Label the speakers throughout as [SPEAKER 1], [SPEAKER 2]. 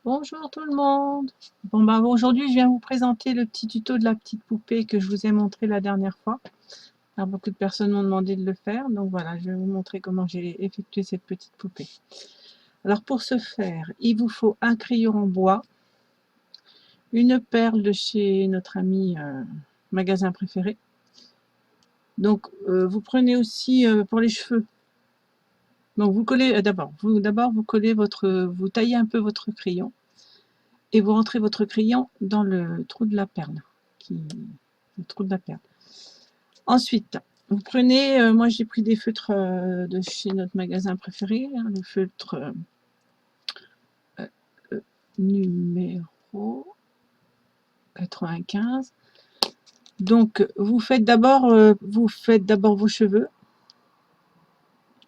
[SPEAKER 1] Bonjour tout le monde. Bon bah aujourd'hui je viens vous présenter le petit tuto de la petite poupée que je vous ai montré la dernière fois. Alors, beaucoup de personnes m'ont demandé de le faire, donc voilà, je vais vous montrer comment j'ai effectué cette petite poupée. Alors pour ce faire, il vous faut un crayon en bois, une perle de chez notre ami magasin préféré. Donc vous prenez aussi pour les cheveux. Donc vous collez vous collez vous taillez un peu votre crayon. Et vous rentrez votre crayon dans le trou de la perle. Le trou de la perle. Ensuite, vous prenez, moi j'ai pris des feutres de chez notre magasin préféré, hein, le feutre numéro 95. Donc vous faites d'abord vos cheveux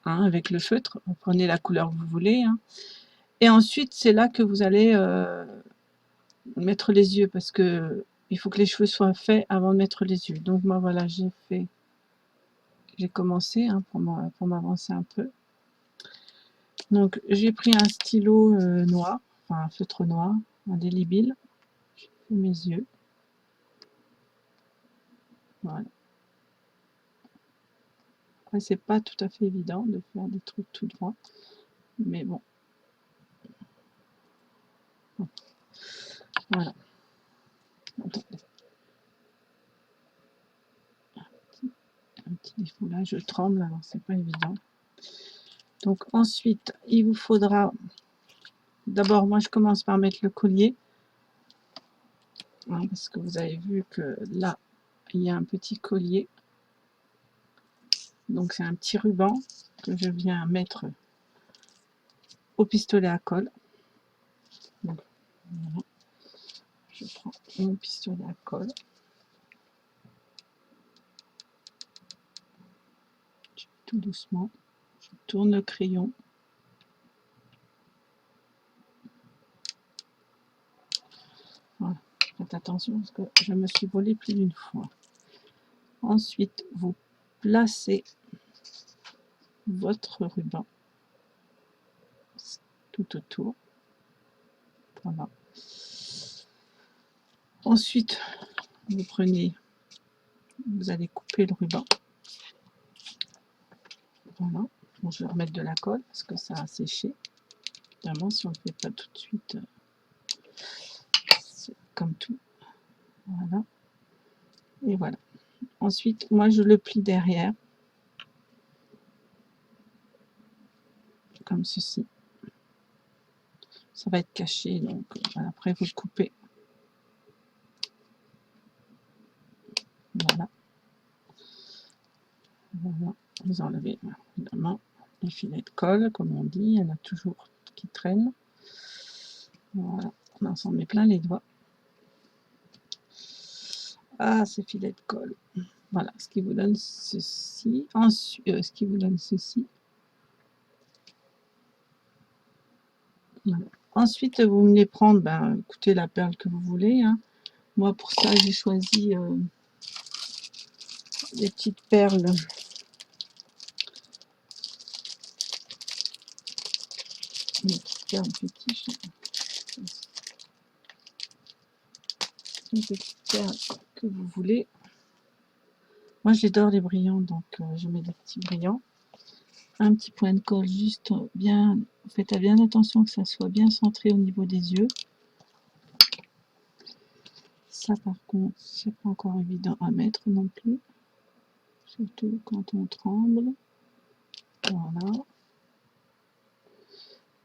[SPEAKER 1] hein, avec le feutre. Vous prenez la couleur que vous voulez. Hein. Et ensuite, c'est là que vous allez mettre les yeux parce que il faut que les cheveux soient faits avant de mettre les yeux. Donc moi voilà, j'ai commencé hein, pour m'avancer un peu. Donc j'ai pris un stylo noir, enfin un feutre noir, indélébile. J'ai fait mes yeux. Voilà. Après c'est pas tout à fait évident de faire des trucs tout droits, mais bon. Voilà. Attendez. Un petit défaut là, je tremble, alors c'est pas évident. Donc ensuite, il vous faudra d'abord, moi je commence par mettre le collier. Hein, parce que vous avez vu que là, il y a un petit collier. Donc c'est un petit ruban que je viens mettre au pistolet à colle. Donc, voilà. Je prends mon pistolet à colle. Tout doucement. Je tourne le crayon. Voilà. Faites attention parce que je me suis volé plus d'une fois. Ensuite, vous placez votre ruban tout autour. Voilà. Ensuite, vous allez couper le ruban. Voilà. Bon, je vais remettre de la colle parce que ça a séché. Évidemment, si on ne le fait pas tout de suite, c'est comme tout. Voilà. Et voilà. Ensuite, moi, je le plie derrière. Comme ceci. Ça va être caché, donc voilà. Après, vous le coupez. Voilà. Voilà. Vous enlevez, évidemment, les filets de colle, comme on dit. Il y en a toujours qui traînent. Voilà. On s'en met plein les doigts. Ah, ces filets de colle. Voilà, ce qui vous donne ceci. Ensuite, ce qui vous donne ceci. Voilà. Ensuite, vous venez prendre, écoutez, la perle que vous voulez. Hein. Moi, pour ça, j'ai choisi des petites perles. Des petites perles fétiches. Des petites perles que vous voulez. Moi, j'adore les brillants, donc je mets des petits brillants. Un petit point de colle juste bien. Faites bien attention que ça soit bien centré au niveau des yeux. Ça, par contre, c'est pas encore évident à mettre non plus. Surtout quand on tremble. Voilà.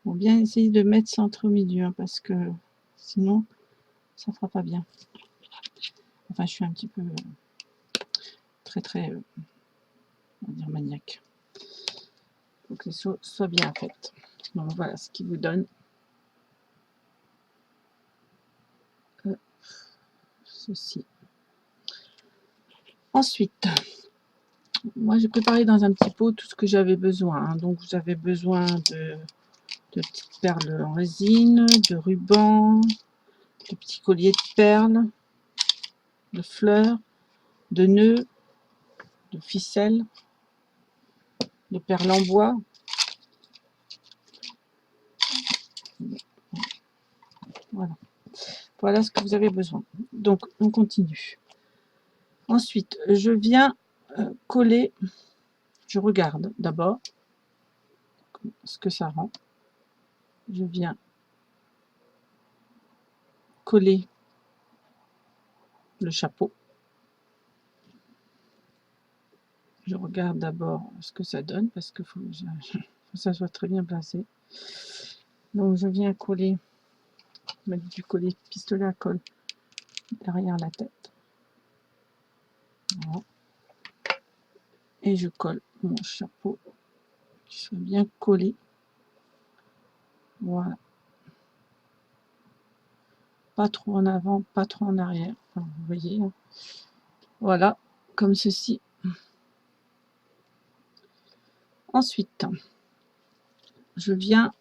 [SPEAKER 1] Bon, bien essayer de mettre centre au milieu, hein, parce que sinon, ça fera pas bien. Enfin, je suis un petit peu très, on va dire maniaque. Il faut que les choses soient bien faites. Donc voilà ce qui vous donne ceci. Ensuite, moi j'ai préparé dans un petit pot tout ce que j'avais besoin. Hein. Donc vous avez besoin de petites perles en résine, de rubans, de petits colliers de perles, de fleurs, de nœuds, de ficelles, de perles en bois. Voilà ce que vous avez besoin. Donc, on continue. Ensuite, je viens coller, je regarde d'abord ce que ça rend. Je viens coller le chapeau. Je regarde d'abord ce que ça donne parce que faut que ça soit très bien placé. Donc, je viens coller, mettre du collier pistolet à colle derrière la tête. Voilà. Et je colle mon chapeau qui soit bien collé. Voilà. Pas trop en avant, pas trop en arrière. Enfin, vous voyez. Voilà, comme ceci. Ensuite, je viens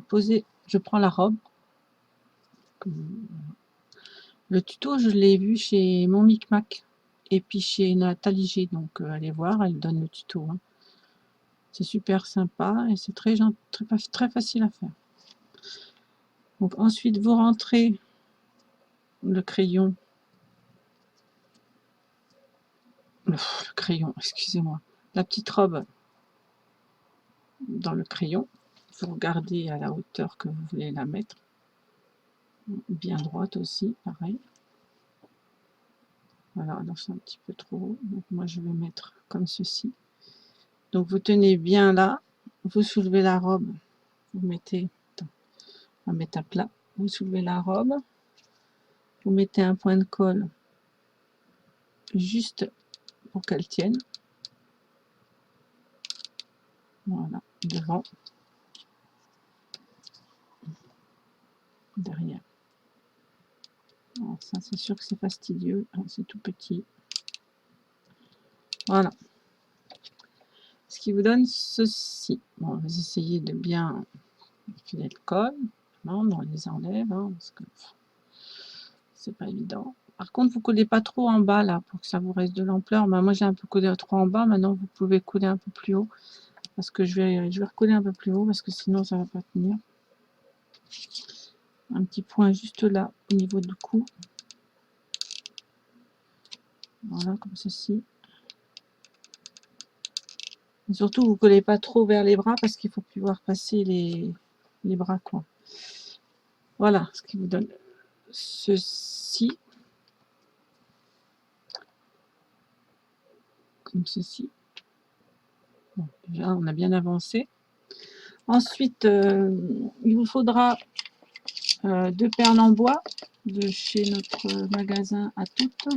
[SPEAKER 1] poser, je prends la robe. Le tuto, je l'ai vu chez mon Micmac et puis chez Nathalie G. Donc, allez voir, elle donne le tuto. Hein. C'est super sympa et c'est très facile à faire. Donc, ensuite, vous rentrez le crayon. Le crayon, excusez-moi. La petite robe dans le crayon. Vous regardez à la hauteur que vous voulez la mettre. Bien droite aussi, pareil. Voilà, alors c'est un petit peu trop haut. Donc moi je vais mettre comme ceci. Donc vous tenez bien là, vous soulevez la robe, vous mettez, on va mettre à plat, vous soulevez la robe, vous mettez un point de colle juste pour qu'elle tienne. Voilà, devant, derrière. Alors ça c'est sûr que c'est fastidieux, c'est tout petit. Voilà. Ce qui vous donne ceci. Bon, on va essayer de bien filer le col. Non, on les enlève, hein, parce que c'est pas évident. Par contre, vous collez pas trop en bas là pour que ça vous reste de l'ampleur. Moi, j'ai un peu collé trop en bas. Maintenant, vous pouvez coller un peu plus haut parce que je vais recoller un peu plus haut parce que sinon ça va pas tenir. Un petit point juste là au niveau du cou. Voilà, comme ceci. Et surtout, vous collez pas trop vers les bras parce qu'il faut pouvoir passer les bras quoi. Voilà ce qui vous donne ceci. Comme ceci. Bon, déjà, on a bien avancé. Ensuite, il vous faudra 2 perles en bois de chez notre magasin à toutes.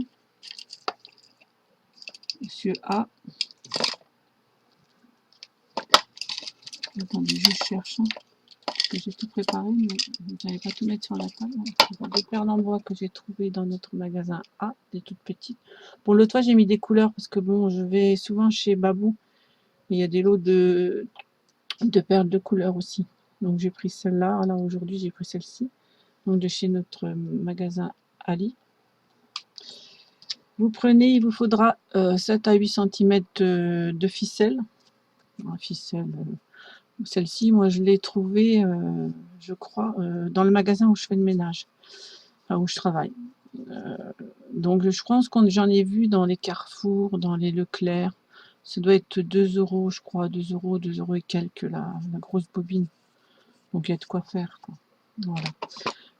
[SPEAKER 1] Monsieur A. Attendez, je cherche. Parce que j'ai tout préparé, mais vous n'allez pas tout mettre sur la table. Des perles en bois que j'ai trouvées dans notre magasin A, des toutes petites. Pour le toit, j'ai mis des couleurs parce que bon, je vais souvent chez Babou. Il y a des lots de perles de couleurs aussi. Donc j'ai pris celle-là. Là aujourd'hui, j'ai pris celle-ci. Donc de chez notre magasin Ali. Vous prenez, il vous faudra 7 à 8 cm de ficelle. Ficelle, celle-ci, moi je l'ai trouvée, je crois, dans le magasin où je fais le ménage, enfin, où je travaille. Donc je pense que j'en ai vu dans les Carrefour, dans les Leclerc. Ça doit être 2 €, je crois, 2 €, 2 € et quelques, la grosse bobine. Donc il y a de quoi faire, quoi. Voilà.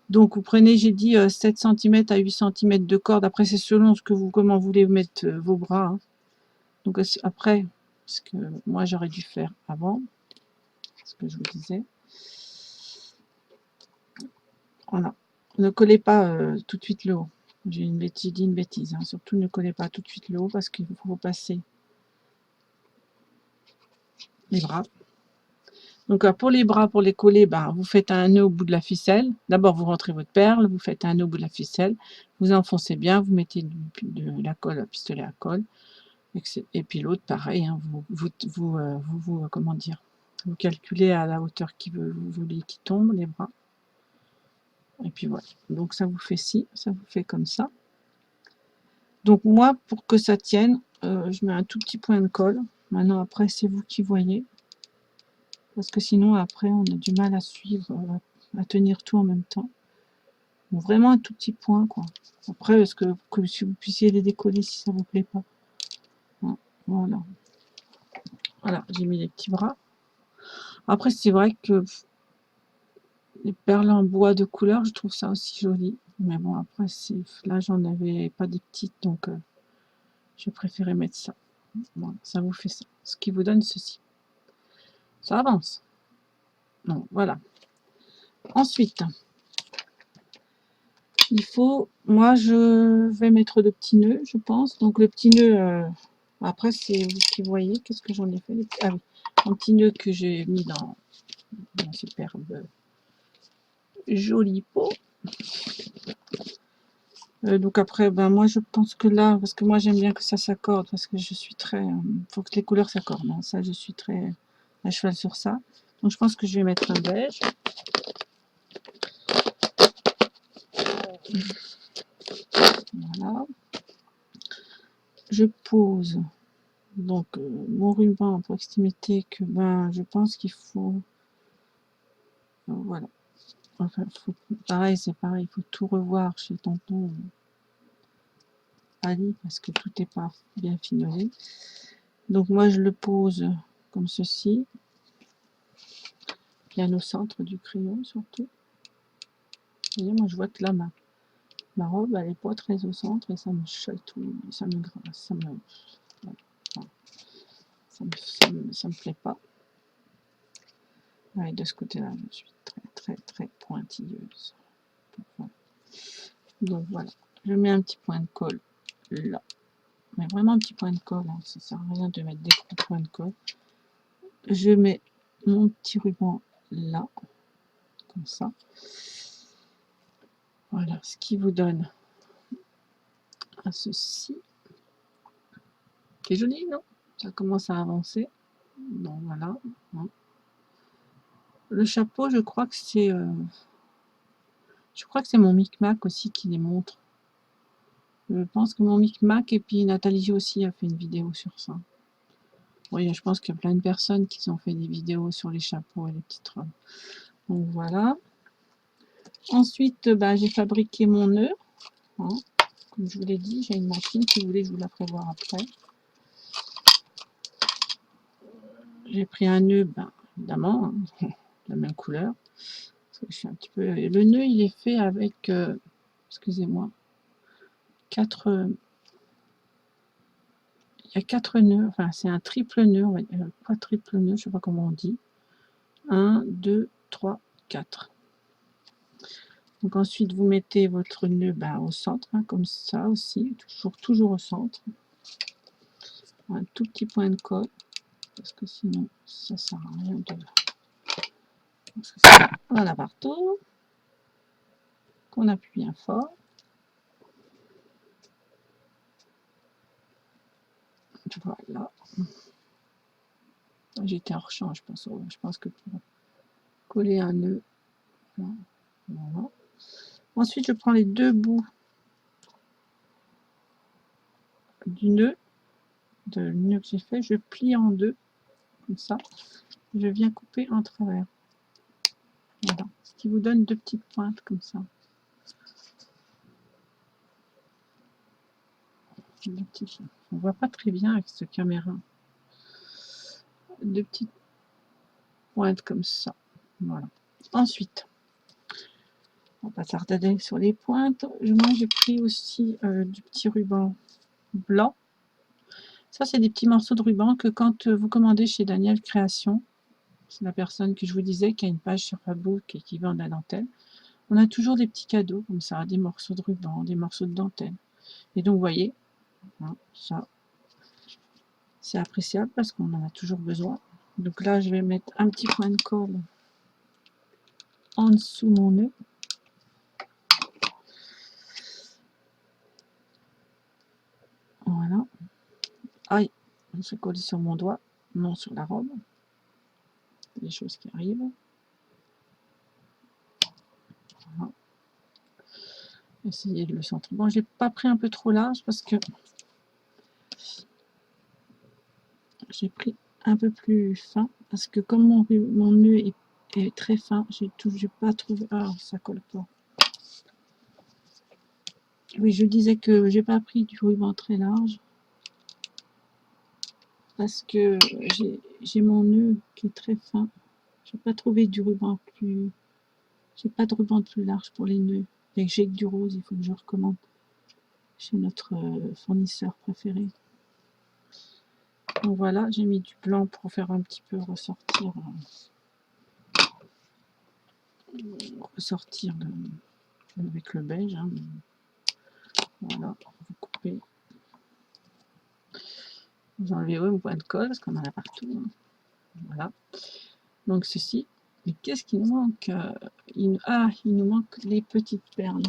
[SPEAKER 1] Donc vous prenez, j'ai dit 7 cm à 8 cm de corde. Après c'est selon ce que comment vous voulez mettre vos bras. Hein. Donc après, ce que moi j'aurais dû faire avant, ce que je vous disais. Voilà. Ne collez pas tout de suite le haut. J'ai dit une bêtise. Hein. Surtout ne collez pas tout de suite le haut parce qu'il faut passer les bras. Donc pour les bras, pour les coller, vous faites un nœud au bout de la ficelle. D'abord vous rentrez votre perle, vous faites un nœud au bout de la ficelle, vous enfoncez bien, vous mettez de la colle, pistolet à colle, et puis l'autre pareil, hein, comment dire, vous calculez à la hauteur vous voulez qu'il tombe les bras. Et puis voilà, donc ça vous fait ci, ça vous fait comme ça. Donc moi, pour que ça tienne, je mets un tout petit point de colle. Maintenant après c'est vous qui voyez. parce que sinon après on a du mal à suivre, à tenir tout en même temps. Donc, vraiment un tout petit point quoi. Après, est-ce que si vous puissiez les décoller si ça vous plaît pas. Voilà. Voilà, j'ai mis les petits bras. Après, c'est vrai que les perles en bois de couleur, je trouve ça aussi joli. Mais bon, après, là, j'en avais pas des petites, donc j'ai préféré mettre ça. Bon, ça vous fait ça. Ce qui vous donne ceci. Ça avance. Donc, voilà. Ensuite, il faut... Moi, je vais mettre le petit nœud, je pense. Donc, le petit nœud... après, c'est vous qui voyez. Qu'est-ce que j'en ai fait? Ah oui, un petit nœud que j'ai mis dans un superbe joli pot. Donc après, ben moi je pense que là, parce que moi j'aime bien que ça s'accorde, parce que je suis très... faut que les couleurs s'accordent, hein. Ça je suis très à cheval sur ça. Donc je pense que je vais mettre un beige. Voilà. Je pose donc mon ruban à proximité que ben je pense qu'il faut... voilà. Enfin, pareil, c'est pareil, il faut tout revoir chez tonton Ali, parce que tout n'est pas bien fignolé. Donc moi je le pose comme ceci, bien au centre du crayon surtout. Vous voyez, moi je vois que là ma robe elle est pas très au centre et ça me chatouille, ça me grasse, ça me plaît pas. Ouais, de ce côté-là, je suis très pointilleuse. Voilà. Donc voilà, je mets un petit point de colle là, mais vraiment un petit point de colle, hein. Ça sert à rien de mettre des gros points de colle. Je mets mon petit ruban là, comme ça. Voilà, ce qui vous donne à ceci. Qui est joli, non? Ça commence à avancer. Donc voilà. Le chapeau, je crois que c'est mon Micmac aussi qui les montre. Je pense que mon Micmac et puis Nathalie aussi a fait une vidéo sur ça. Oui, je pense qu'il y a plein de personnes qui ont fait des vidéos sur les chapeaux et les petites robes. Donc voilà. Ensuite, bah, j'ai fabriqué mon nœud. Hein. Comme je vous l'ai dit, j'ai une machine. Si vous voulez, je vous la ferai voir après. J'ai pris un nœud, ben, évidemment, hein, de la même couleur. Parce que je suis un petit peu... Le nœud, il est fait avec, excusez-moi, 4... il y a 4 nœuds, enfin c'est un triple nœud, pas triple nœud, je sais pas comment on dit. 1, 2, 3, 4. Donc ensuite vous mettez votre nœud au centre, hein, comme ça aussi, toujours au centre. Un tout petit point de colle, parce que sinon ça sert à rien de... Voilà partout. Qu'on appuie bien fort. Voilà. J'étais hors champ, je pense que pour coller un nœud, voilà. Ensuite je prends les deux bouts du nœud, le nœud que j'ai fait, je plie en deux, comme ça. Je viens couper en travers. Voilà, ce qui vous donne deux petites pointes comme ça. On voit pas très bien avec cette caméra. Deux petites pointes comme ça. Voilà. Ensuite, on va pas s'attarder sur les pointes. Moi, j'ai pris aussi du petit ruban blanc. Ça, c'est des petits morceaux de ruban que quand vous commandez chez Daniel Création, c'est la personne que je vous disais qui a une page sur Facebook et qui vend de la dentelle, on a toujours des petits cadeaux comme ça, des morceaux de ruban, des morceaux de dentelle. Et donc, vous voyez, hein, ça, c'est appréciable parce qu'on en a toujours besoin. Donc là, je vais mettre un petit point de colle en dessous mon nœud. Voilà. Aïe, on s'est collé sur mon doigt, non sur la robe. Des choses qui arrivent. Voilà. Essayez de le centrer. Bon, j'ai pas pris un peu trop large parce que j'ai pris un peu plus fin, parce que comme mon nœud est très fin, j'ai pas trouvé. Ah, ça colle pas. Oui, je disais que j'ai pas pris du ruban très large parce que j'ai mon nœud qui est très fin. J'ai pas trouvé du ruban plus. J'ai pas de ruban plus large pour les nœuds. Et j'ai que du rose, il faut que je recommande chez notre fournisseur préféré. Donc voilà, j'ai mis du blanc pour faire un petit peu ressortir avec le beige. Hein. Voilà, vous coupez. Vous enlevez vos points de colle, parce qu'on en a partout. Hein. Voilà. Donc ceci. Mais qu'est-ce qu'il nous manque il nous manque les petites perles.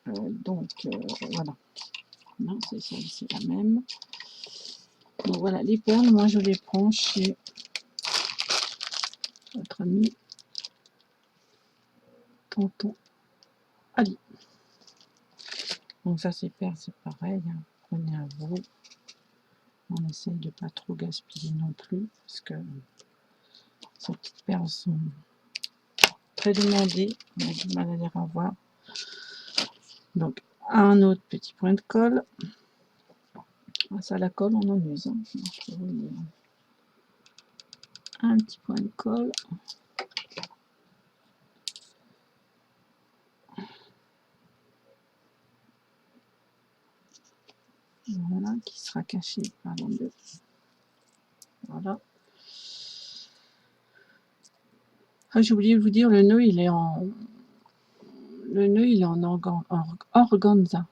[SPEAKER 1] Voilà. Non, c'est la même. Donc voilà, les perles, moi je les prends chez notre ami Tonton Ali. Donc ça c'est perles, c'est pareil. Hein. Prenez à vous. On essaye de pas trop gaspiller non plus, parce que ces petites perles sont très demandées. On a du mal à les revoir. Donc un autre petit point de colle. Ça la colle, on en use. Hein. Un petit point de colle. Voilà, qui sera caché par les deux. Voilà. Ah, j'ai oublié de vous dire, le nœud il est en organza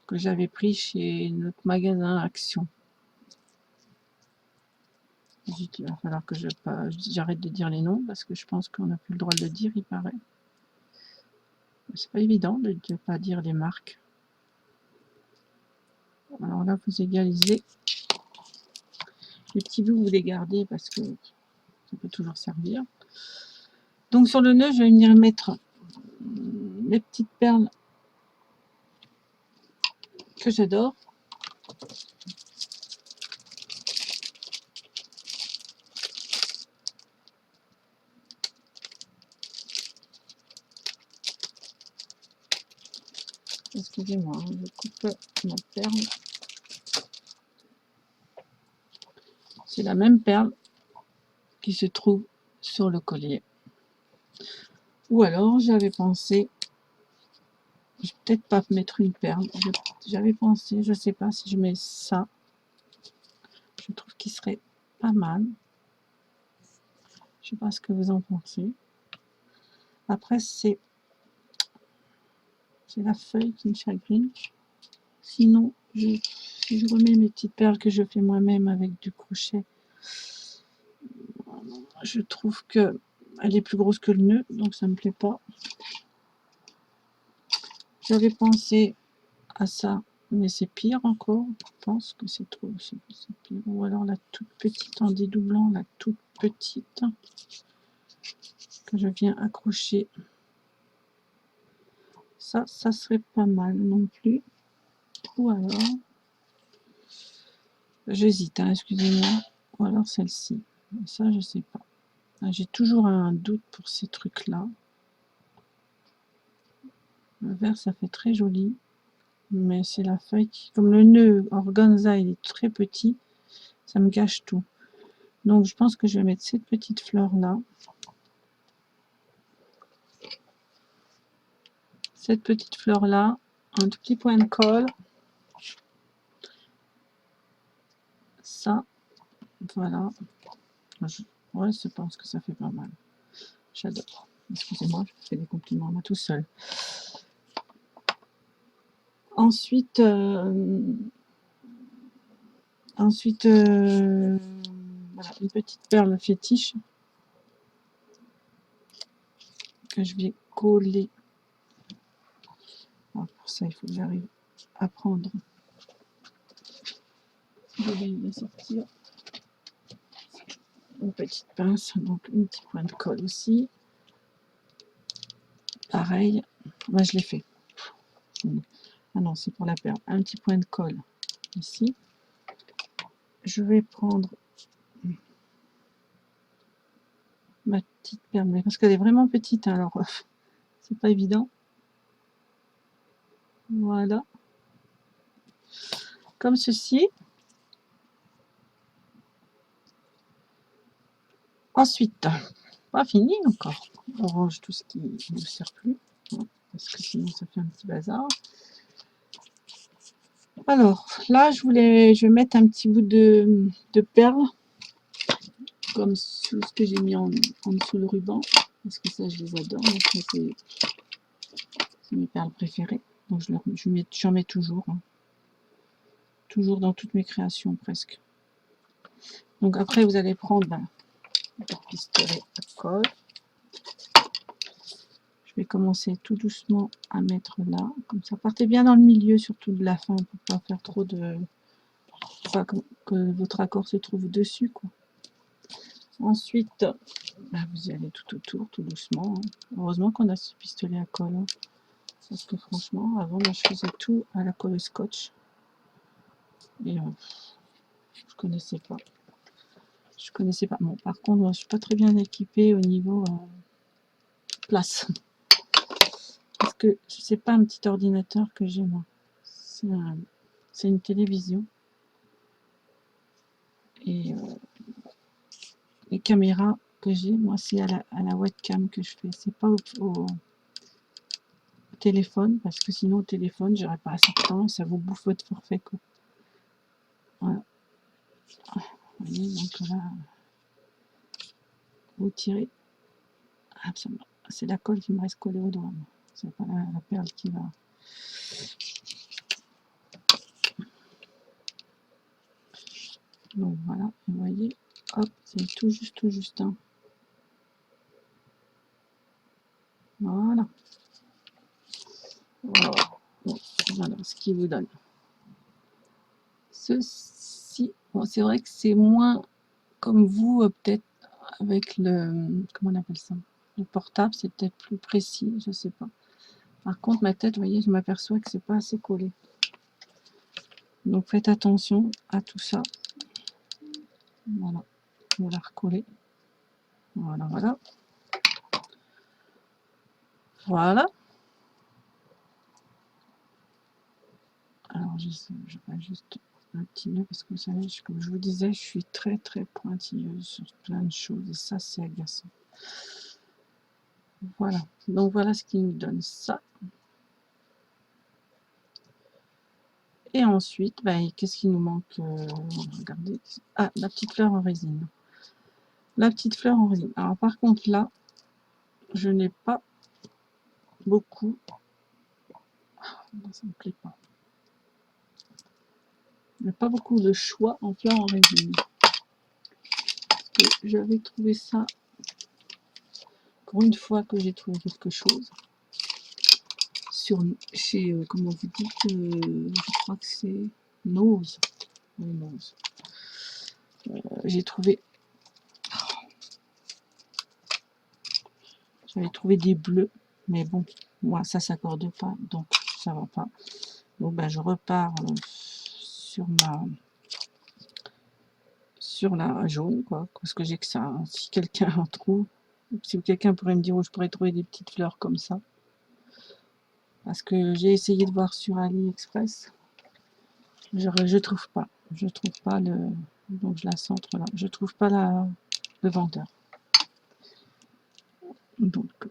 [SPEAKER 1] que j'avais pris chez notre magasin Action. Il va falloir que j'arrête de dire les noms parce que je pense qu'on n'a plus le droit de le dire, il paraît. C'est pas évident de ne pas dire les marques. Alors là, vous égalisez. Les petits bouts, vous les gardez parce que ça peut toujours servir. Donc sur le nœud, je vais venir mettre les petites perles que j'adore. Excusez-moi, je coupe ma perle. C'est la même perle qui se trouve sur le collier. Ou alors j'avais pensé, je vais peut-être pas mettre une perle. J'avais pensé, je sais pas si je mets ça. Je trouve qu'il serait pas mal. Je sais pas ce que vous en pensez. Après c'est la feuille qui me chagrine. Sinon, si je remets mes petites perles que je fais moi-même avec du crochet, je trouve que elle est plus grosse que le nœud, donc ça me plaît pas. J'avais pensé à ça, mais c'est pire encore. Je pense que c'est trop, c'est pire. Ou alors la toute petite en dédoublant, la toute petite que je viens accrocher. Ça serait pas mal non plus. Ou alors, j'hésite, hein, excusez-moi. Ou alors celle-ci. Ça, je sais pas. J'ai toujours un doute pour ces trucs-là. Le vert, ça fait très joli. Mais c'est la feuille qui, comme le nœud organza, il est très petit, ça me gâche tout. Donc, je pense que je vais mettre cette petite fleur-là. Cette petite fleur-là, un tout petit point de colle. Ça, voilà. Ouais, je pense que ça fait pas mal. J'adore. Excusez-moi, je fais des compliments à moi tout seul. Ensuite, voilà, une petite perle fétiche que je vais coller. Alors pour ça, il faut que j'arrive à prendre. Je vais la sortir. Une petite pince, donc un petit point de colle aussi. Pareil, moi je l'ai fait. Ah non, c'est pour la perle. Un petit point de colle ici. Je vais prendre ma petite perle, parce qu'elle est vraiment petite, hein, alors c'est pas évident. Voilà. Comme ceci. Ensuite, pas fini encore. On range tout ce qui ne sert plus, parce que sinon ça fait un petit bazar. Alors là, je vais mettre un petit bout de perle, comme ce que j'ai mis en dessous le ruban, parce que ça je les adore. C'est mes perles préférées, donc j'en mets toujours, hein. Toujours dans toutes mes créations presque. Donc après vous allez prendre le pistolet à colle. Je vais commencer tout doucement à mettre là, comme ça. Partez bien dans le milieu, surtout de la fin, pour pas faire trop de... Enfin, que votre accord se trouve dessus, quoi. Ensuite, vous y allez tout autour, tout doucement, hein. Heureusement qu'on a ce pistolet à colle, hein. Parce que franchement, avant, moi, je faisais tout à la colle scotch. Et je connaissais pas. Je connaissais pas. Bon, par contre, moi, je suis pas très bien équipée au niveau place. Parce que c'est pas un petit ordinateur que j'ai, moi. C'est une télévision. Et les caméras que j'ai, moi, c'est à la webcam que je fais. C'est pas au téléphone, parce que sinon, au téléphone, j'aurais pas assez de temps et ça vous bouffe votre forfait, quoi. Voilà. Vous voyez, donc là, vous tirez. Ah, c'est la colle qui me reste collée au doigt. C'est pas la perle qui va. Donc voilà, vous voyez, hop, c'est tout juste, hein. Voilà. Voilà ce qui vous donne. Ceci, bon, c'est vrai que c'est moins comme vous, peut-être avec le, comment on appelle ça, le portable, c'est peut-être plus précis, je sais pas. Par contre, ma tête, vous voyez, je m'aperçois que c'est pas assez collé. Donc faites attention à tout ça. Voilà, on va la recoller. Voilà, voilà. Voilà. Alors, je vais juste un petit nœud parce que vous savez, comme je vous disais, je suis très pointilleuse sur plein de choses et ça, c'est agaçant. Voilà. Donc, voilà ce qui nous donne ça. Et ensuite, qu'est-ce qui nous manque? Regardez. Ah, la petite fleur en résine. La petite fleur en résine. Alors, par contre, là, je n'ai pas beaucoup. Ça me plaît pas. Il n'y a pas beaucoup de choix en fleurs en résine. J'avais trouvé ça pour une fois que j'ai trouvé quelque chose chez comment vous dites, je crois que c'est Nose. Oui, Nose. J'ai trouvé, j'avais trouvé des bleus, mais bon, moi ça s'accorde pas, donc ça va pas. Donc je repars sur la jaune, quoi, parce que j'ai que ça, hein. Si quelqu'un en trouve, si quelqu'un pourrait me dire où je pourrais trouver des petites fleurs comme ça, parce que j'ai essayé de voir sur AliExpress, je trouve pas, le, donc je la centre là, je trouve pas le vendeur. Donc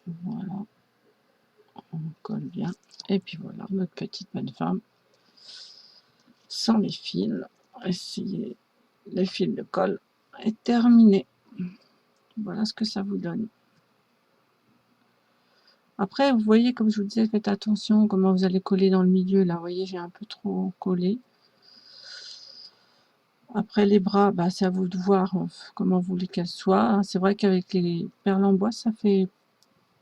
[SPEAKER 1] voilà, on colle bien, et puis voilà, notre petite bonne femme sans les fils. Essayez, les fils de colle est terminé. Voilà ce que ça vous donne. Après, vous voyez, comme je vous disais, faites attention comment vous allez coller dans le milieu. Là, vous voyez, j'ai un peu trop collé. Après, les bras, c'est à vous de voir comment vous voulez qu'elles soient. C'est vrai qu'avec les perles en bois, ça fait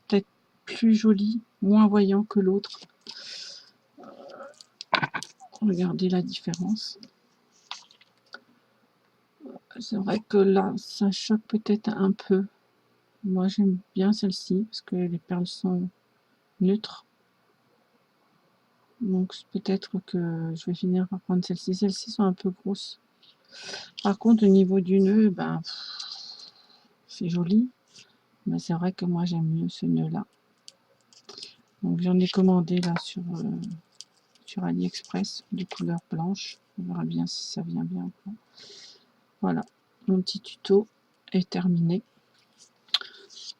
[SPEAKER 1] peut-être plus joli, moins voyant que l'autre. Regardez la différence. C'est vrai que là, ça choque peut-être un peu. Moi, j'aime bien celle-ci parce que les perles sont neutres. Donc peut-être que je vais finir par prendre celle-ci. Celles-ci sont un peu grosses. Par contre, au niveau du nœud, ben, c'est joli. Mais c'est vrai que moi, j'aime mieux ce nœud-là. Donc j'en ai commandé là sur AliExpress de couleur blanche. On verra bien si ça vient bien ou pas. Voilà, mon petit tuto est terminé.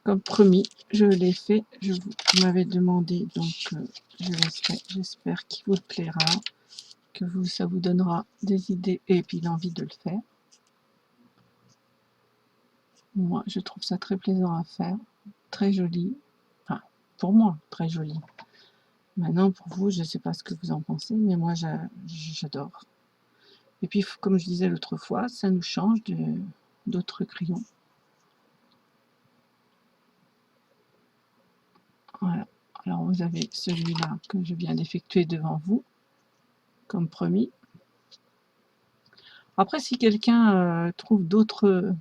[SPEAKER 1] Comme promis, je l'ai fait. Vous m'avez demandé, donc je l'ai fait. J'espère qu'il vous plaira, que ça vous donnera des idées et puis l'envie de le faire. Moi, je trouve ça très plaisant à faire, très joli. Enfin, pour moi, très joli. Maintenant, pour vous, je ne sais pas ce que vous en pensez, mais moi, j'adore. Et puis, comme je disais l'autre fois, ça nous change d'autres crayons. Voilà. Alors, vous avez celui-là que je viens d'effectuer devant vous, comme promis. Après, si quelqu'un trouve d'autres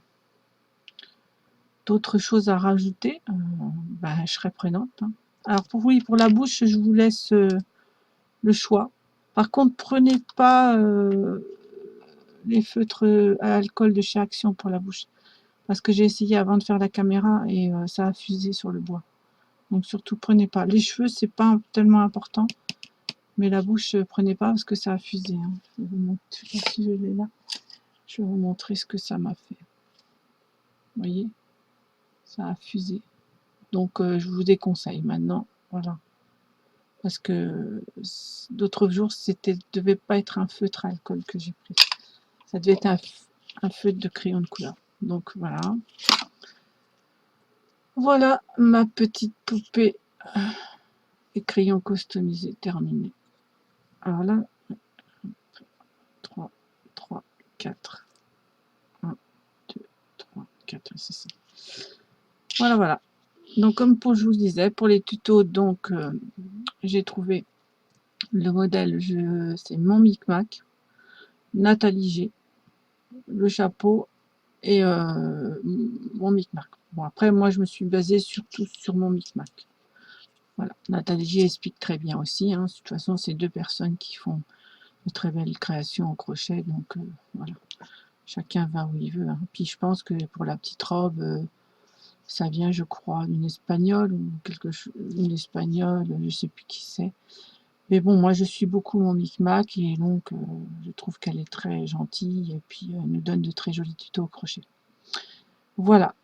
[SPEAKER 1] choses à rajouter, ben, je serai prenante. Hein. Alors, pour la bouche, je vous laisse le choix. Par contre, prenez pas les feutres à alcool de chez Action pour la bouche. Parce que j'ai essayé avant de faire la caméra et ça a fusé sur le bois. Donc surtout, prenez pas. Les cheveux, c'est pas tellement important. Mais la bouche, prenez pas parce que ça a fusé. Hein. Je vais vous montrer, je sais pas si je l'ai là. Je vais vous montrer ce que ça m'a fait. Vous voyez, ça a fusé. Donc je vous déconseille maintenant. Voilà. Parce que d'autres jours, devait pas être un feutre à alcool que j'ai pris. Ça devait être un feutre de crayon de couleur. Donc voilà. Voilà ma petite poupée et crayon customisé terminé. Alors là, 3, 3, 4. 1, 2, 3, 4, c'est ça. Voilà, voilà. Donc comme je vous disais, pour les tutos, donc j'ai trouvé le modèle, c'est mon Micmac, Nathalie G, le chapeau et mon Micmac. Bon après, moi je me suis basée surtout sur mon Micmac. Voilà, Nathalie G explique très bien aussi. Hein. De toute façon, c'est deux personnes qui font de très belles créations en crochet, donc voilà. Chacun va où il veut. Hein. Puis je pense que pour la petite robe, ça vient, je crois, d'une espagnole ou quelque chose, une espagnole, je sais plus qui c'est. Mais bon, moi je suis beaucoup mon Micmac et donc je trouve qu'elle est très gentille et puis elle nous donne de très jolis tutos au crochet. Voilà.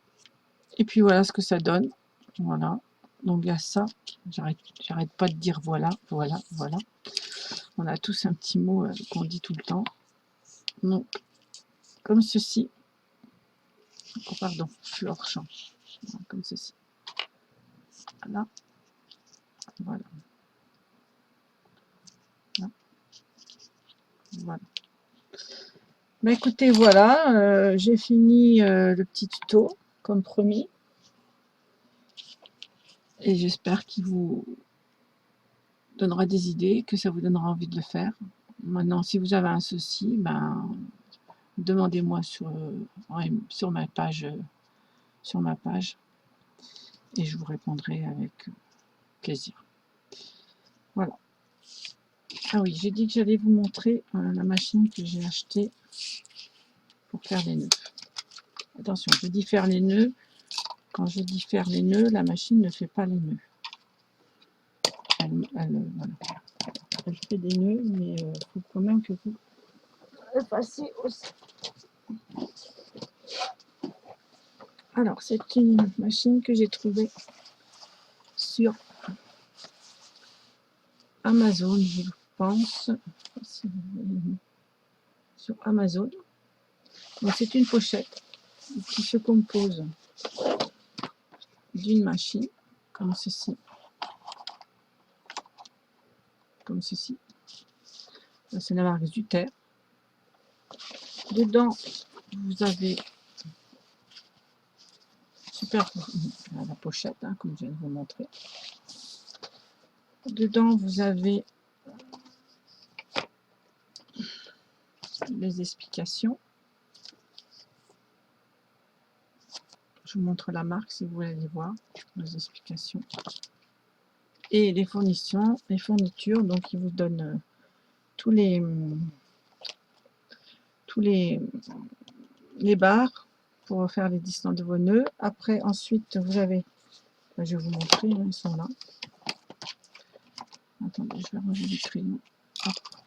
[SPEAKER 1] Et puis voilà ce que ça donne. Voilà. Donc il y a ça. J'arrête pas de dire voilà, voilà, voilà. On a tous un petit mot qu'on dit tout le temps. Donc, comme ceci. Oh, pardon, je suis hors champ. Comme ceci. Voilà. Voilà. Voilà. Bah écoutez, voilà, j'ai fini le petit tuto, comme promis. Et j'espère qu'il vous donnera des idées, que ça vous donnera envie de le faire. Maintenant, si vous avez un souci, ben, demandez-moi sur ma page, et je vous répondrai avec plaisir. Voilà. Ah oui, j'ai dit que j'allais vous montrer la machine que j'ai achetée pour faire les nœuds. Attention, je dis faire les nœuds. Quand je dis faire les nœuds, la machine ne fait pas les nœuds. Voilà. Elle fait des nœuds, mais il faut quand même que vous le fassiez aussi. Alors, c'est une machine que j'ai trouvée sur Amazon, je pense. Sur Amazon. Donc, c'est une pochette qui se compose d'une machine, comme ceci. Comme ceci. C'est la marque Zuter. Dedans, vous avez super la pochette, hein, comme je viens de vous montrer. Dedans, vous avez les explications. Je vous montre la marque si vous voulez aller voir les explications. et les fournitures. Donc ils vous donnent tous les barres pour faire les distances de vos nœuds. Après, ensuite, vous avez, je vais vous montrer, hein, ils sont là. Attendez, je vais ranger les crayons.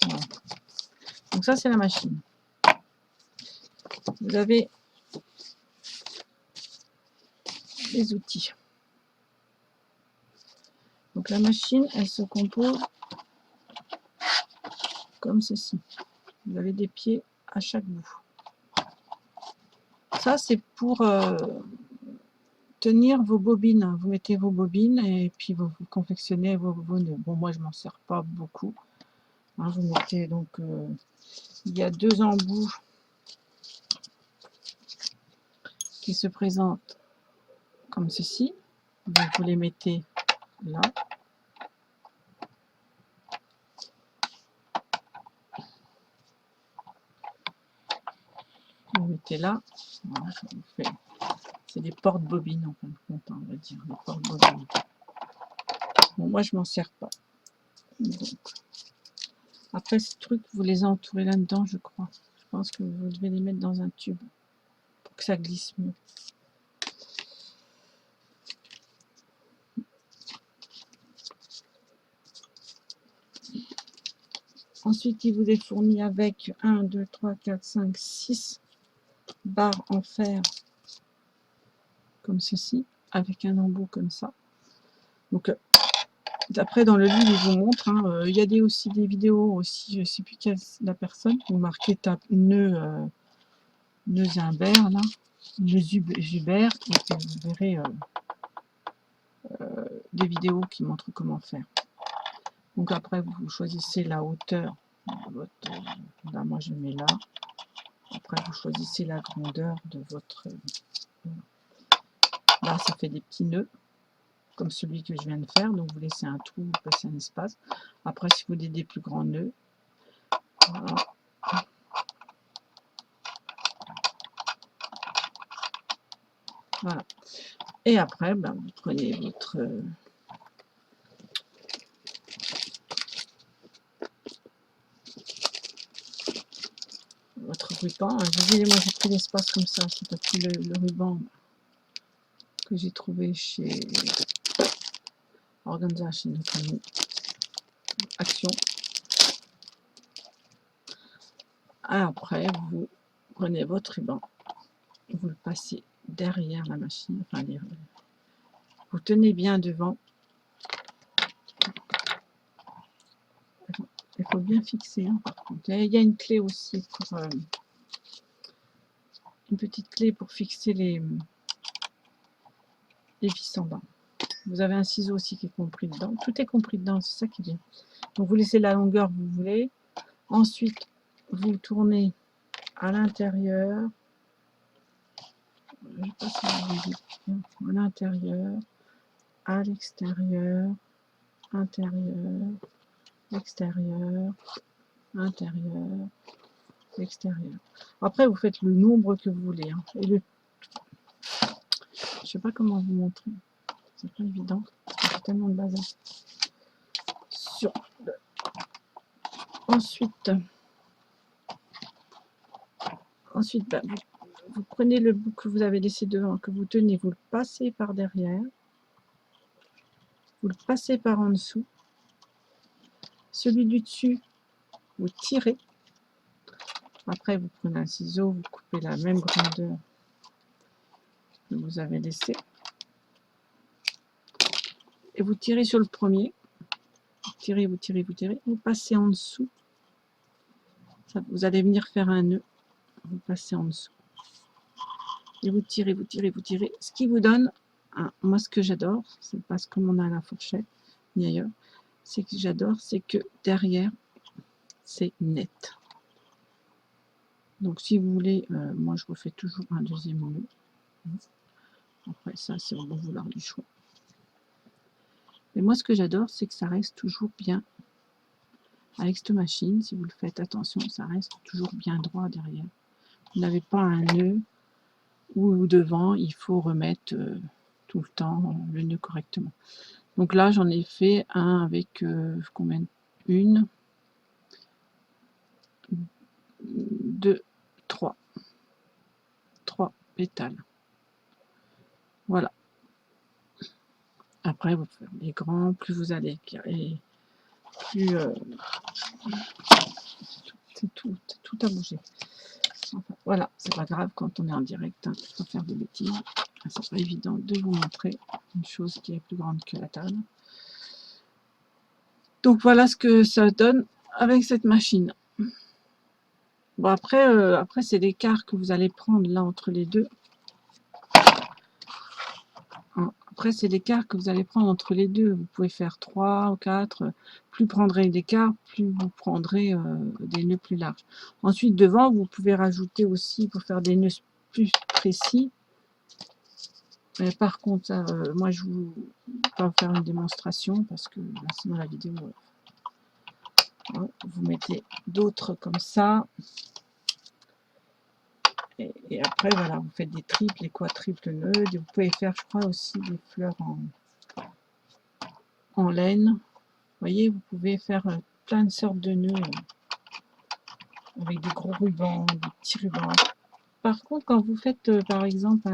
[SPEAKER 1] Voilà. Donc ça, c'est la machine. Vous avez les outils. Donc la machine, elle se compose comme ceci. Vous avez des pieds à chaque bout. Ça, c'est pour tenir vos bobines. Vous mettez vos bobines et puis vous confectionnez vos nœuds. Bon, moi, je m'en sers pas beaucoup. Hein, vous mettez donc, il y a 2 embouts qui se présentent comme ceci. Donc, vous les mettez là. Vous mettez là. Voilà, ça vous fait. C'est des porte-bobines en fin de compte, on va dire. Des porte-bobines. Bon, moi, je m'en sers pas. Donc, après, ces trucs, vous les entourez là-dedans, je crois. Je pense que vous devez les mettre dans un tube pour que ça glisse mieux. Ensuite, il vous est fourni avec 1, 2, 3, 4, 5, 6 barres en fer comme ceci, avec un embout comme ça. Donc, après, dans le livre, il vous montre. Hein, il y a aussi des vidéos aussi, je ne sais plus quelle la personne. Vous marquez nœud Zimbert, là, nœud Zuber, et vous verrez des vidéos qui montrent comment faire. Donc après, vous choisissez la hauteur. Là, moi, je mets là. Après, vous choisissez la grandeur de votre... Là, ça fait des petits nœuds, comme celui que je viens de faire. Donc, vous laissez un trou, vous passez un espace. Après, si vous voulez des plus grands nœuds, voilà. Voilà. Et après, ben, vous prenez votre ruban. Désolé, moi j'ai pris l'espace comme ça, c'est pas pris le ruban que j'ai trouvé chez Organza, chez notre ami Action. Après, vous prenez votre ruban, vous le passez derrière la machine, enfin, vous tenez bien devant. Il faut bien fixer, hein, par contre. Il y a une clé aussi, pour, une petite clé pour fixer les vis en bas. Vous avez un ciseau aussi qui est compris dedans. Tout est compris dedans, c'est ça qui est bien. Donc vous laissez la longueur que vous voulez. Ensuite, vous tournez à l'intérieur. Je ne sais pas si vous voyez bien. À l'intérieur, à l'extérieur, intérieur, extérieur, intérieur, extérieur. Après, vous faites le nombre que vous voulez. Hein. Et le... Je ne sais pas comment vous montrer. C'est pas évident. C'est tellement de bazar. Ensuite, bah, vous prenez le bout que vous avez laissé devant, que vous tenez, vous le passez par derrière, vous le passez par en dessous. Celui du dessus, vous tirez. Après, vous prenez un ciseau, vous coupez la même grandeur que vous avez laissé. Et vous tirez sur le premier. Vous tirez, vous tirez, vous tirez. Vous passez en dessous. Ça, vous allez venir faire un nœud. Vous passez en dessous. Et vous tirez, vous tirez, vous tirez. Ce qui vous donne, moi ce que j'adore, c'est parce que comme on a la fourchette, ni ailleurs, c'est que j'adore, c'est que derrière, c'est net. Donc si vous voulez, moi je refais toujours un deuxième nœud. Après ça, c'est au bon vouloir du choix. Mais moi ce que j'adore, c'est que ça reste toujours bien. Avec cette machine, si vous le faites attention, ça reste toujours bien droit derrière. Vous n'avez pas un nœud où devant, il faut remettre tout le temps le nœud correctement. Donc Donc là, j'en ai fait un avec combien? Une, deux, trois pétales. Voilà. Après, vous faites les grands, plus vous allez éclairer, plus c'est tout à bouger. Enfin, voilà, c'est pas grave quand on est en direct, hein, je peux faire des bêtises. C'est pas évident de vous montrer une chose qui est plus grande que la table. Donc voilà ce que ça donne avec cette machine. Bon après c'est l'écart que vous allez prendre là entre les deux. Après c'est l'écart que vous allez prendre entre les deux. Vous pouvez faire 3 ou 4. Plus prendrez d'écart, plus vous prendrez des nœuds plus larges. Ensuite devant vous pouvez rajouter aussi pour faire des nœuds plus précis. Mais par contre, moi je vous pas vous faire une démonstration parce que sinon la vidéo. Vous mettez d'autres comme ça. Et après, voilà, vous faites des triples et quadruples nœuds. Et vous pouvez faire, je crois, aussi des fleurs en laine. Vous voyez, vous pouvez faire plein de sortes de nœuds avec des gros rubans, des petits rubans. Par contre, quand vous faites, par exemple,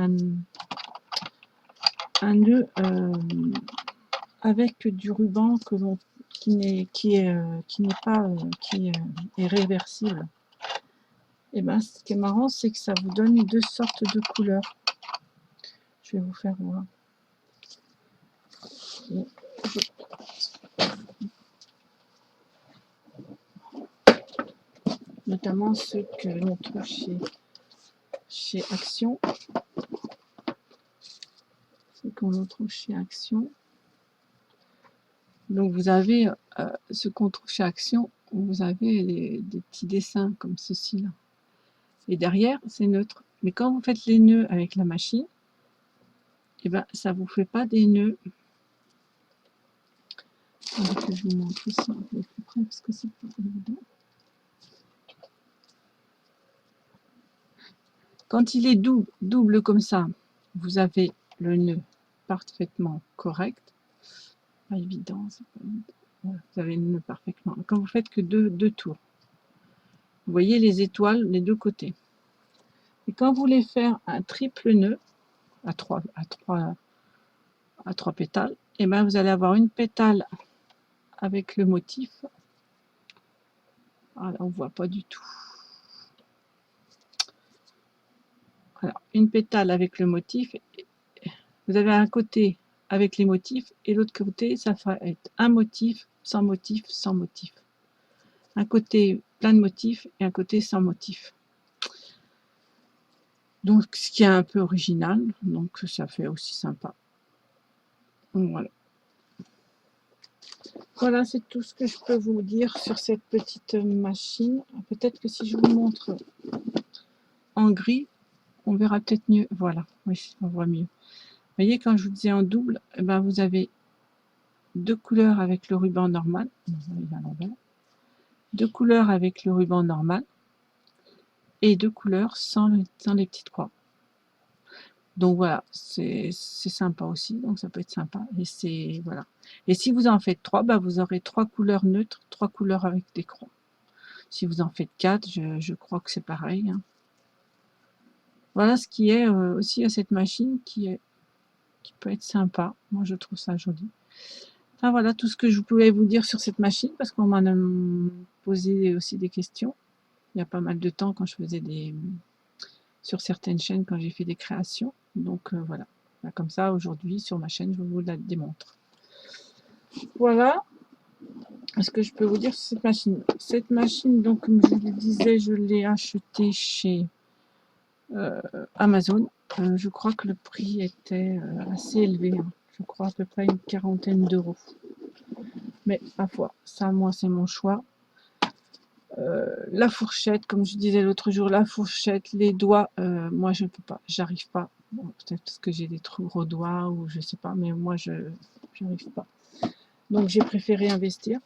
[SPEAKER 1] un nœud avec du ruban qui est réversible, et ben, ce qui est marrant, c'est que ça vous donne deux sortes de couleurs. Je vais vous faire voir. Notamment ceux que l'on trouve chez Action. Ceux qu'on trouve chez Action. Donc vous avez ce qu'on trouve chez Action, vous avez des petits dessins comme ceci là. Et derrière, c'est neutre. Mais quand vous faites les nœuds avec la machine, et ben ça vous fait pas des nœuds. Que je vous montre ça un peu plus près parce que c'est pas évident. Quand il est double comme ça, vous avez le nœud parfaitement correct. Pas évident, c'est pas évident. Voilà, vous avez le nœud parfaitement. Quand vous faites que deux tours, vous voyez les étoiles des deux côtés. Et quand vous voulez faire un triple nœud à trois pétales, et ben vous allez avoir une pétale avec le motif. Voilà, on voit pas du tout. Alors, une pétale avec le motif. Vous avez un côté avec les motifs et l'autre côté, ça va être un motif, sans motif, sans motif. Un côté plein de motifs et un côté sans motif. Donc, ce qui est un peu original, donc ça fait aussi sympa. Donc, voilà. Voilà, c'est tout ce que je peux vous dire sur cette petite machine. Peut-être que si je vous montre en gris, on verra peut-être mieux. Voilà, oui, on voit mieux. Vous voyez, quand je vous disais en double, eh ben, vous avez deux couleurs avec le ruban normal. Deux couleurs avec le ruban normal et deux couleurs sans les petites croix. Donc voilà, c'est sympa aussi, donc ça peut être sympa. Et c'est voilà. Et si vous en faites 3, bah vous aurez 3 couleurs neutres, 3 couleurs avec des croix. Si vous en faites 4, je crois que c'est pareil. Hein. Voilà ce qui est aussi à cette machine qui peut être sympa. Moi je trouve ça joli. Enfin voilà tout ce que je pouvais vous dire sur cette machine parce qu'on m'en a posé aussi des questions. Il y a pas mal de temps quand je faisais sur certaines chaînes quand j'ai fait des créations. Donc voilà. Comme ça, aujourd'hui, sur ma chaîne, je vous la démontre. Voilà ce que je peux vous dire sur cette machine. Cette machine, donc, comme je vous le disais, je l'ai achetée chez Amazon. Je crois que le prix était assez élevé. Hein. Je crois à peu près une quarantaine d'euros. Mais, ma foi, ça, moi, c'est mon choix. La fourchette, comme je disais l'autre jour, la fourchette, les doigts, moi, je ne peux pas. J'arrive pas. Bon, peut-être parce que j'ai des trous aux doigts ou je sais pas, mais moi je n'arrive pas. Donc j'ai préféré investir.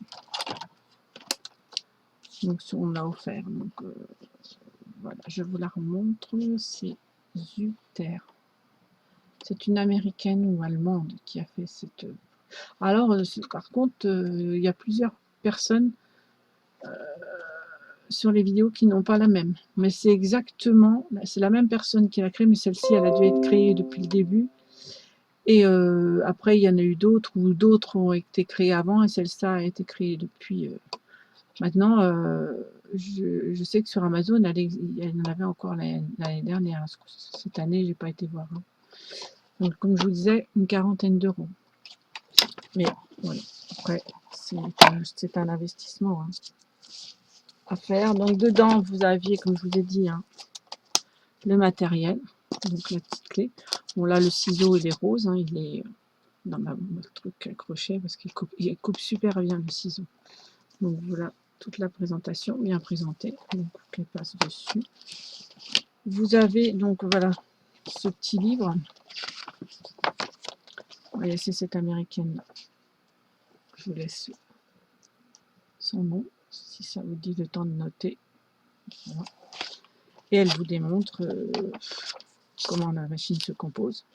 [SPEAKER 1] Donc on me l'a offert. Donc voilà, je vous la remontre. C'est Zuter. C'est une américaine ou allemande qui a fait cette Alors, par contre, il y a plusieurs personnes sur les vidéos qui n'ont pas la même. Mais c'est exactement, c'est la même personne qui l'a créée, mais celle-ci, elle a dû être créée depuis le début. Et après, il y en a eu d'autres, ou d'autres ont été créées avant, et celle-ci a été créée depuis. Maintenant, je sais que sur Amazon, il y en avait encore l'année dernière. Cette année, j'ai pas été voir. Hein. Donc, comme je vous disais, une quarantaine d'euros. Mais voilà, après, c'est un investissement. Hein. À faire. Donc dedans, vous aviez, comme je vous ai dit, hein, le matériel, donc la petite clé. Bon là, le ciseau, il est rose, hein, il est dans ma truc accroché parce il coupe super bien le ciseau. Donc voilà toute la présentation, bien présentée. Donc on passe dessus. Vous avez donc voilà ce petit livre. Vous voyez, c'est cette américaine là. Je vous laisse son nom, si ça vous dit le temps de noter. Voilà. Et elle vous démontre comment la machine se compose.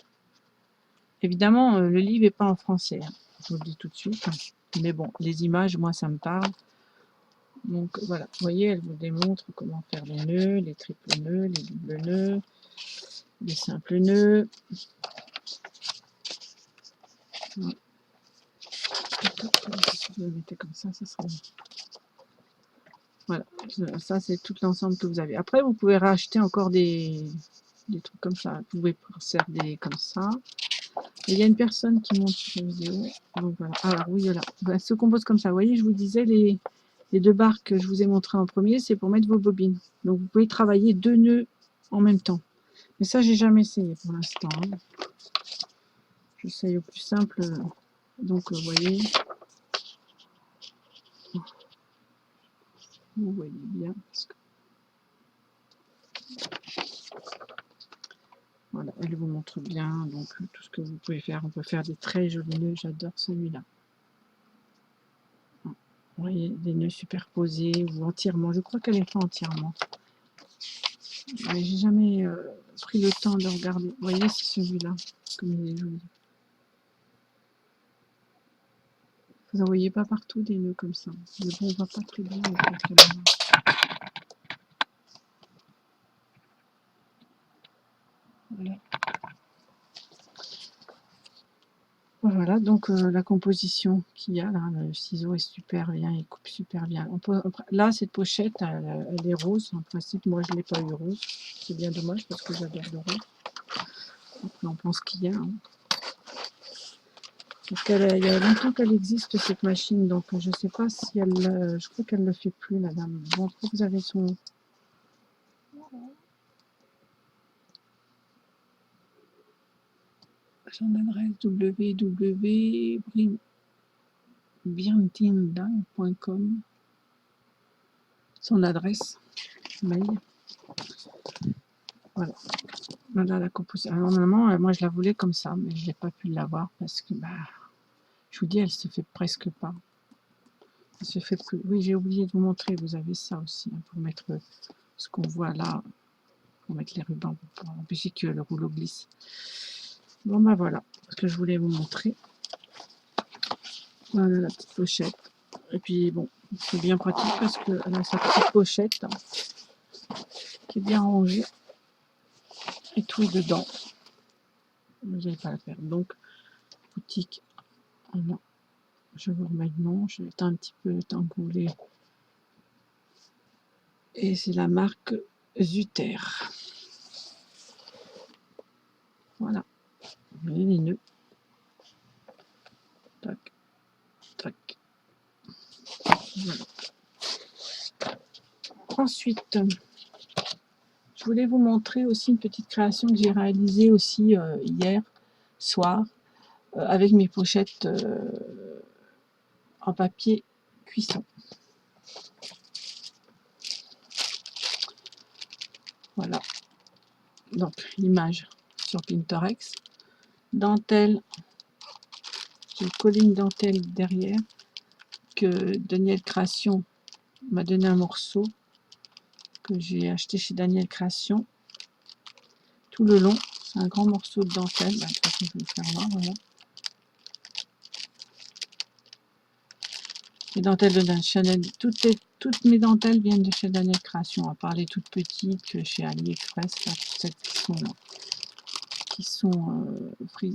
[SPEAKER 1] Évidemment, le livre n'est pas en français, hein, je vous le dis tout de suite. Mais bon, les images, moi, ça me parle. Donc voilà, vous voyez, elle vous démontre comment faire les nœuds, les triples nœuds, les doubles nœuds, les simples nœuds. Voilà. Si je le mettais comme ça serait... Voilà, ça c'est tout l'ensemble que vous avez. Après, vous pouvez racheter encore des trucs comme ça. Vous pouvez faire des comme ça. Et il y a une personne qui montre sur la vidéo. Donc voilà. Alors oui, voilà. Elle se compose comme ça. Vous voyez, je vous disais, les deux barres que je vous ai montré en premier, c'est pour mettre vos bobines. Donc vous pouvez travailler 2 nœuds en même temps. Mais ça, j'ai jamais essayé pour l'instant. Hein. J'essaye au plus simple. Donc vous voyez. Vous voyez bien. Parce que... Voilà, elle vous montre bien. Donc tout ce que vous pouvez faire. On peut faire des très jolis nœuds. J'adore celui-là. Vous voyez, des nœuds superposés ou entièrement. Je crois qu'elle est fait entièrement. Mais j'ai jamais pris le temps de regarder. Vous voyez, c'est celui-là. Comme il est joli. Vous n'en voyez pas partout des nœuds comme ça. Mais bon, on voit pas très bien avec la caméra. Voilà. Voilà, donc la composition qu'il y a là, le ciseau est super bien, il coupe super bien. Là, cette pochette, elle est rose. En principe, moi, je ne l'ai pas eu rose. C'est bien dommage parce que j'adore le rose. Après, on pense qu'il y a. Hein. Parce il y a longtemps qu'elle existe, cette machine. Donc, je ne sais pas si elle... je crois qu'elle ne le fait plus, la dame. Bon, je crois que vous avez son... son adresse www.bientindang.com. Son adresse mail. Voilà. Voilà la composition. Alors normalement, moi je la voulais comme ça, mais je n'ai pas pu l'avoir parce que, bah, je vous dis, elle se fait presque pas. Elle se fait plus. Oui, j'ai oublié de vous montrer. Vous avez ça aussi hein, pour mettre ce qu'on voit là, pour mettre les rubans pour empêcher que le rouleau glisse. Bon bah voilà ce que je voulais vous montrer. Voilà la petite pochette. Et puis bon, c'est bien pratique parce qu'elle a sa petite pochette hein, qui est bien rangée et tout est dedans. Vous n'allez pas la perdre. Donc, boutique. Voilà. Je vous remets le nom. Je vais un petit peu le temps que vous voulez. Et c'est la marque Zuter. Voilà. Vous voyez les nœuds. Tac. Tac. Voilà. Ensuite, je voulais vous montrer aussi une petite création que j'ai réalisée aussi hier soir avec mes pochettes en papier cuisson. Voilà. Donc, l'image sur Pinterest. Dentelle. J'ai collé une dentelle derrière que Daniel Création m'a donné un morceau que j'ai acheté chez Daniel Création. Tout le long, c'est un grand morceau de dentelle. Bah, de toute façon, je vais le faire voir, voilà. Les dentelles de Chanel, toutes mes dentelles viennent de chez Daniel Création, à part les toutes petites chez AliExpress, là, toutes celles qui sont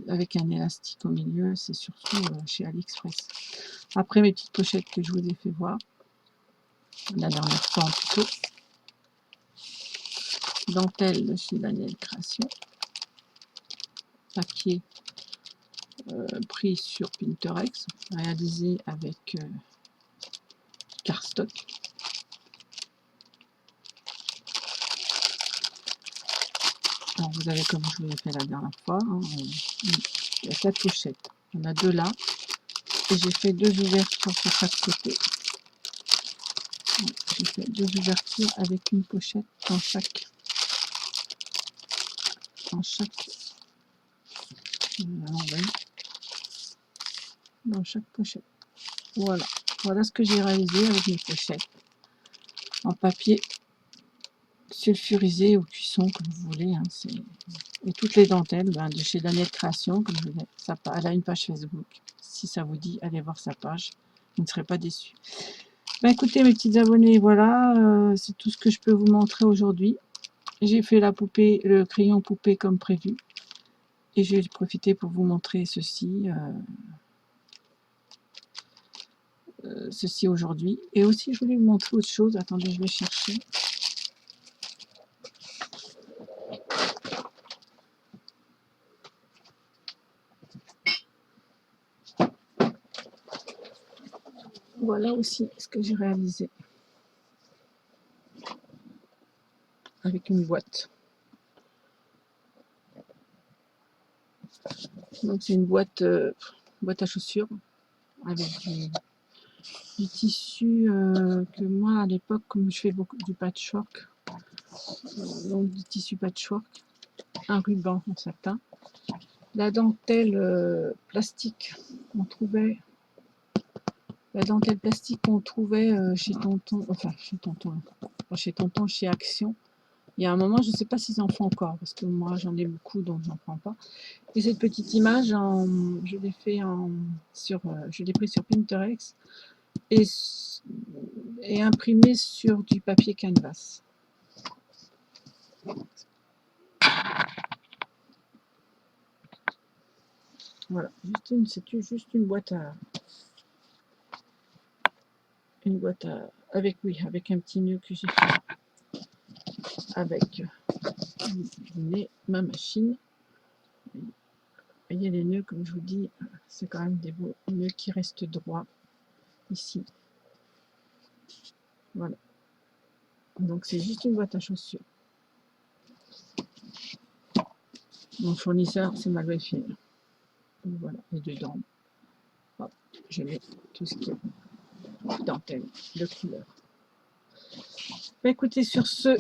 [SPEAKER 1] avec un élastique au milieu, c'est surtout chez AliExpress. Après mes petites pochettes que je vous ai fait voir la dernière fois en tuto, dentelle de chez Daniel Création, papier pris sur Pinterest, réalisé avec cardstock. Alors vous avez, comme je vous l'ai fait la dernière fois, hein, il y a 4 pochettes. On a 2 là, et j'ai fait 2 ouvertures sur chaque côté. J'ai fait 2 ouvertures avec une pochette dans chaque pochette. Voilà, voilà ce que j'ai réalisé avec mes pochettes en papier sulfurisé ou cuisson, comme vous voulez. Hein, et toutes les dentelles de chez Daniel Création, comme je vous dis, elle a une page Facebook. Si ça vous dit, allez voir sa page, vous ne serez pas déçus. Écoutez mes petits abonnés, voilà, c'est tout ce que je peux vous montrer aujourd'hui. J'ai fait la poupée, le crayon poupée comme prévu. Et j'ai profité pour vous montrer ceci aujourd'hui. Et aussi, je voulais vous montrer autre chose. Attendez, je vais chercher. Voilà aussi ce que j'ai réalisé avec une boîte. Donc c'est une boîte à chaussures avec du tissu que moi à l'époque, comme je fais beaucoup du patchwork, donc du tissu patchwork, un ruban en satin, la dentelle plastique qu'on trouvait. La dentelle plastique qu'on trouvait chez Tonton, chez Action. Il y a un moment, je ne sais pas s'ils en font encore, parce que moi j'en ai beaucoup, donc j'en prends pas. Et cette petite image, je l'ai pris sur Pinterest et imprimée sur du papier canvas. Voilà, c'est juste une boîte avec un petit nœud que j'ai fait avec ma machine. Vous voyez les nœuds, comme je vous dis, c'est quand même des beaux nœuds qui restent droits ici. Voilà. Donc c'est juste une boîte à chaussures. Mon fournisseur, c'est ma belle-fille. Voilà, et dedans, hop, je mets tout ce qui est dentelle de couleur. Écoutez, sur ce,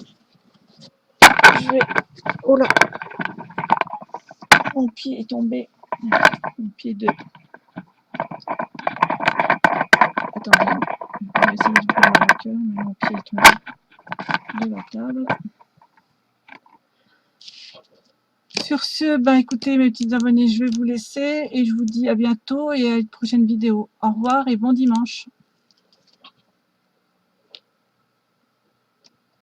[SPEAKER 1] je vais... Oh là, mon pied est tombé. Mon pied de... Attendez, on va essayer de prendre la hauteur, mais mon pied est tombé de la table. Sur ce, écoutez mes petits abonnés, je vais vous laisser et je vous dis à bientôt et à une prochaine vidéo. Au revoir et bon dimanche.